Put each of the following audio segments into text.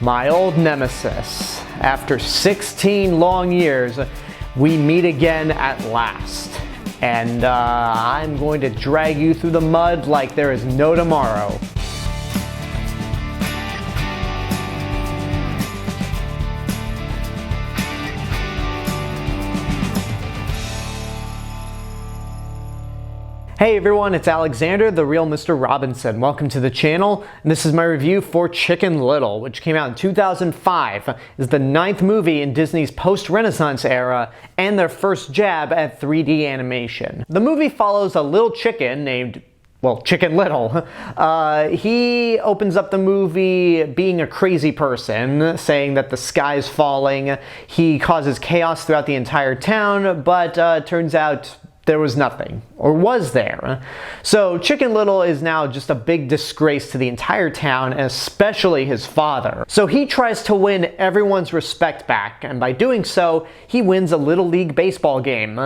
My old nemesis. After 16 long years, we meet again at last. And I'm going to drag you through the mud like there is no tomorrow. Hey everyone, it's Alexander, the real Mr. Robinson. Welcome to the channel, and this is my review for Chicken Little, which came out in 2005. It's the 9th movie in Disney's post-Renaissance era, and their first jab at 3D animation. The movie follows a little chicken named, well, Chicken Little. He opens up the movie being a crazy person, saying that the sky's falling. He causes chaos throughout the entire town, but turns out there was nothing, or was there? So Chicken Little is now just a big disgrace to the entire town, and especially his father. So he tries to win everyone's respect back, and by doing so, he wins a Little League baseball game.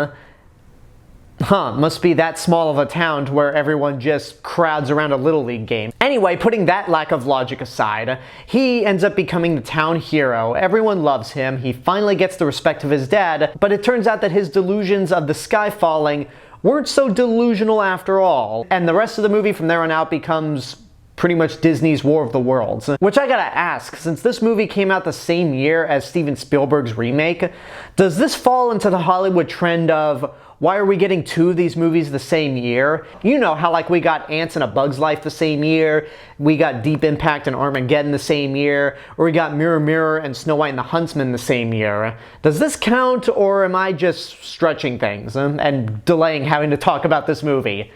Must be that small of a town to where everyone just crowds around a Little League game. Anyway, putting that lack of logic aside, he ends up becoming the town hero. Everyone loves him. He finally gets the respect of his dad, but it turns out that his delusions of the sky falling weren't so delusional after all. And the rest of the movie from there on out becomes pretty much Disney's War of the Worlds. Which I gotta ask, since this movie came out the same year as Steven Spielberg's remake, does this fall into the Hollywood trend of, why are we getting two of these movies the same year? You know how like we got Ants and a Bug's Life the same year, we got Deep Impact and Armageddon the same year, or we got Mirror Mirror and Snow White and the Huntsman the same year. Does this count, or am I just stretching things and delaying having to talk about this movie?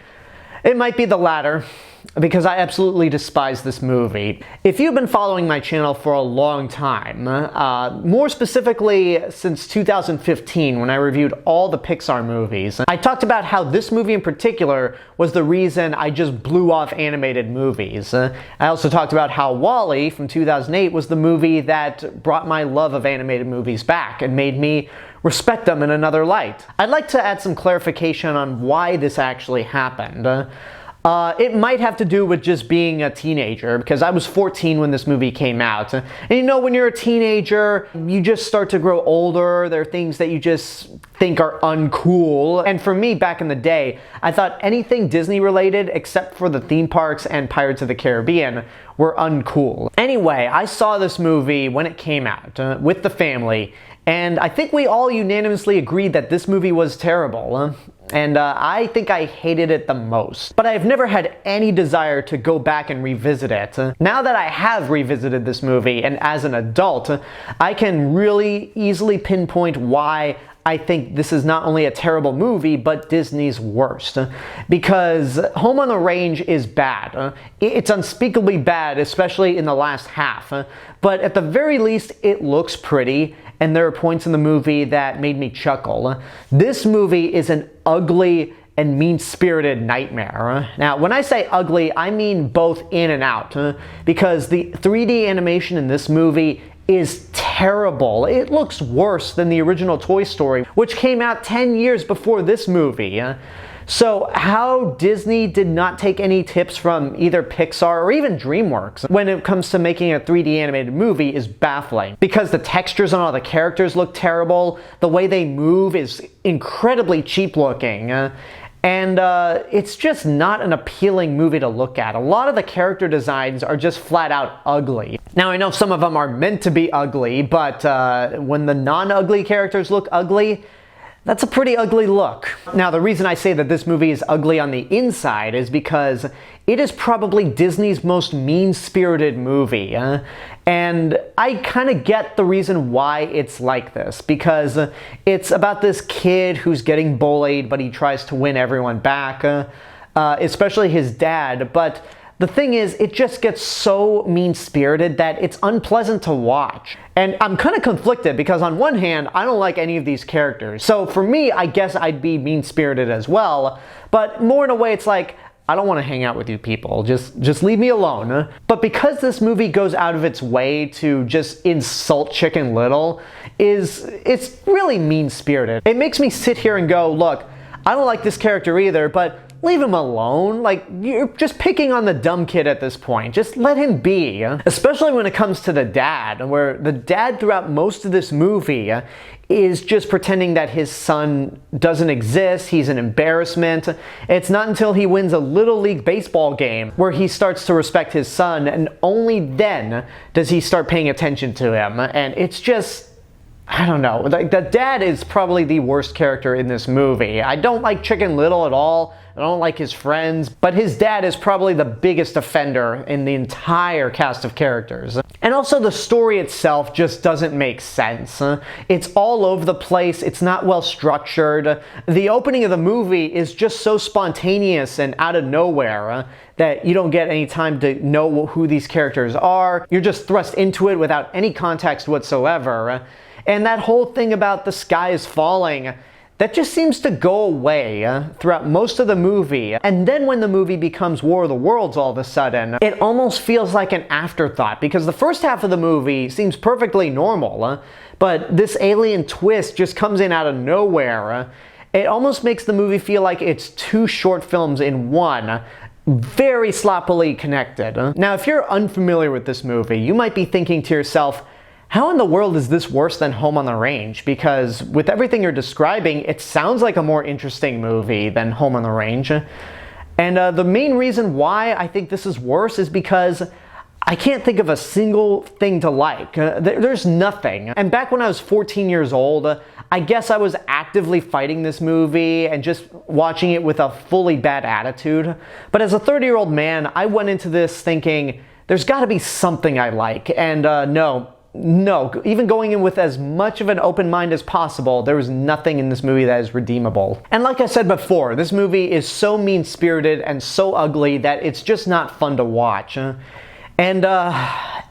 It might be the latter, because I absolutely despise this movie. If you've been following my channel for a long time, more specifically since 2015 when I reviewed all the Pixar movies, I talked about how this movie in particular was the reason I just blew off animated movies. I also talked about how WALL-E from 2008 was the movie that brought my love of animated movies back and made me respect them in another light. I'd like to add some clarification on why this actually happened. It might have to do with just being a teenager, because I was 14 when this movie came out. And you know, when you're a teenager, you just start to grow older. There are things that you just think are uncool. And for me, back in the day, I thought anything Disney related, except for the theme parks and Pirates of the Caribbean, were uncool. Anyway, I saw this movie when it came out, with the family, and I think we all unanimously agreed that this movie was terrible. And I think I hated it the most. But I've never had any desire to go back and revisit it. Now that I have revisited this movie, and as an adult, I can really easily pinpoint why I think this is not only a terrible movie, but Disney's worst. Because Home on the Range is bad. It's unspeakably bad, especially in the last half. But at the very least, it looks pretty, and there are points in the movie that made me chuckle. This movie is an ugly and mean-spirited nightmare. Now, when I say ugly, I mean both in and out, because the 3D animation in this movie is terrible. It looks worse than the original Toy Story, which came out 10 years before this movie. So how Disney did not take any tips from either Pixar or even DreamWorks when it comes to making a 3D animated movie is baffling. Because the textures on all the characters look terrible, the way they move is incredibly cheap looking, and it's just not an appealing movie to look at. A lot of the character designs are just flat out ugly. Now I know some of them are meant to be ugly, but when the non-ugly characters look ugly, that's a pretty ugly look. Now, the reason I say that this movie is ugly on the inside is because it is probably Disney's most mean-spirited movie. And I kind of get the reason why it's like this, because it's about this kid who's getting bullied, but he tries to win everyone back, especially his dad. But the thing is, it just gets so mean-spirited that it's unpleasant to watch. And I'm kind of conflicted because on one hand, I don't like any of these characters. So for me, I guess I'd be mean-spirited as well. But more in a way, it's like, I don't want to hang out with you people. Just leave me alone. But because this movie goes out of its way to just insult Chicken Little, it's really mean-spirited. It makes me sit here and go, look, I don't like this character either, but leave him alone. Like, you're just picking on the dumb kid at this point. Just let him be. Especially when it comes to the dad, where the dad throughout most of this movie is just pretending that his son doesn't exist, he's an embarrassment. It's not until he wins a Little League baseball game where he starts to respect his son, and only then does he start paying attention to him. And it's just, I don't know, like, the dad is probably the worst character in this movie. I don't like Chicken Little at all. I don't like his friends, but his dad is probably the biggest offender in the entire cast of characters. And also the story itself just doesn't make sense. It's all over the place, it's not well structured. The opening of the movie is just so spontaneous and out of nowhere that you don't get any time to know who these characters are. You're just thrust into it without any context whatsoever. And that whole thing about the sky is falling, that just seems to go away throughout most of the movie. And then when the movie becomes War of the Worlds all of a sudden, it almost feels like an afterthought, because the first half of the movie seems perfectly normal, but this alien twist just comes in out of nowhere. It almost makes the movie feel like it's two short films in one, very sloppily connected. Now, if you're unfamiliar with this movie, you might be thinking to yourself, how in the world is this worse than Home on the Range? Because with everything you're describing, it sounds like a more interesting movie than Home on the Range. And the main reason why I think this is worse is because I can't think of a single thing to like. There's nothing. And back when I was 14 years old, I guess I was actively fighting this movie and just watching it with a fully bad attitude. But as a 30-year-old man, I went into this thinking, there's gotta be something I like. And no, even going in with as much of an open mind as possible, there was nothing in this movie that is redeemable. And like I said before, this movie is so mean-spirited and so ugly that it's just not fun to watch. And I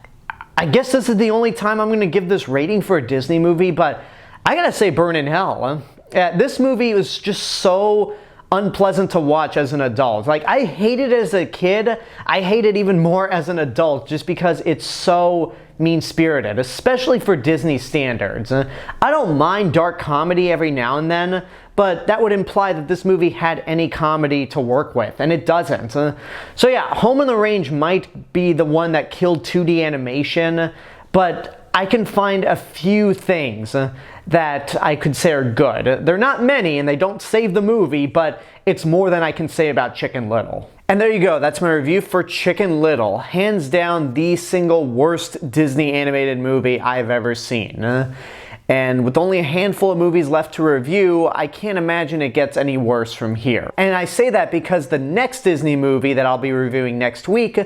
guess this is the only time I'm going to give this rating for a Disney movie, but I gotta say burn in hell. This movie was just so unpleasant to watch as an adult. Like, I hated it as a kid, I hate it even more as an adult just because it's so mean-spirited, especially for Disney standards. I don't mind dark comedy every now and then, but that would imply that this movie had any comedy to work with, and it doesn't. So yeah, Home on the Range might be the one that killed 2D animation, but I can find a few things that I could say are good. They're not many, and they don't save the movie, but it's more than I can say about Chicken Little. And there you go, that's my review for Chicken Little. Hands down, the single worst Disney animated movie I've ever seen. And with only a handful of movies left to review, I can't imagine it gets any worse from here. And I say that because the next Disney movie that I'll be reviewing next week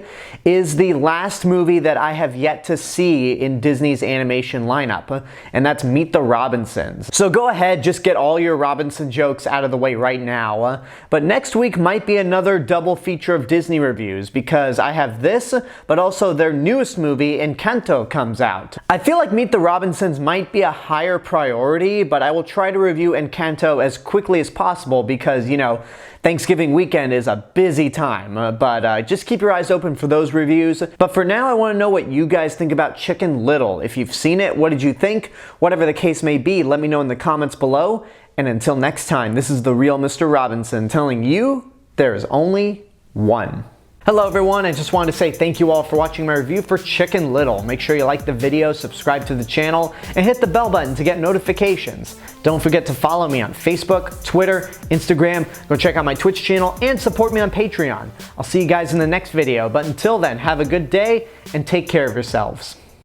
is the last movie that I have yet to see in Disney's animation lineup, and that's Meet the Robinsons. So go ahead, just get all your Robinson jokes out of the way right now. But next week might be another double feature of Disney reviews, because I have this, but also their newest movie, Encanto, comes out. I feel like Meet the Robinsons might be a higher priority, but I will try to review Encanto as quickly as possible because, you know, Thanksgiving weekend is a busy time, but just keep your eyes open for those reviews. But for now, I want to know what you guys think about Chicken Little. If you've seen it, what did you think? Whatever the case may be, let me know in the comments below. And until next time, this is the real Mr. Robinson telling you there is only one. Hello everyone, I just wanted to say thank you all for watching my review for Chicken Little. Make sure you like the video, subscribe to the channel, and hit the bell button to get notifications. Don't forget to follow me on Facebook, Twitter, Instagram, go check out my Twitch channel, and support me on Patreon. I'll see you guys in the next video, but until then, have a good day and take care of yourselves.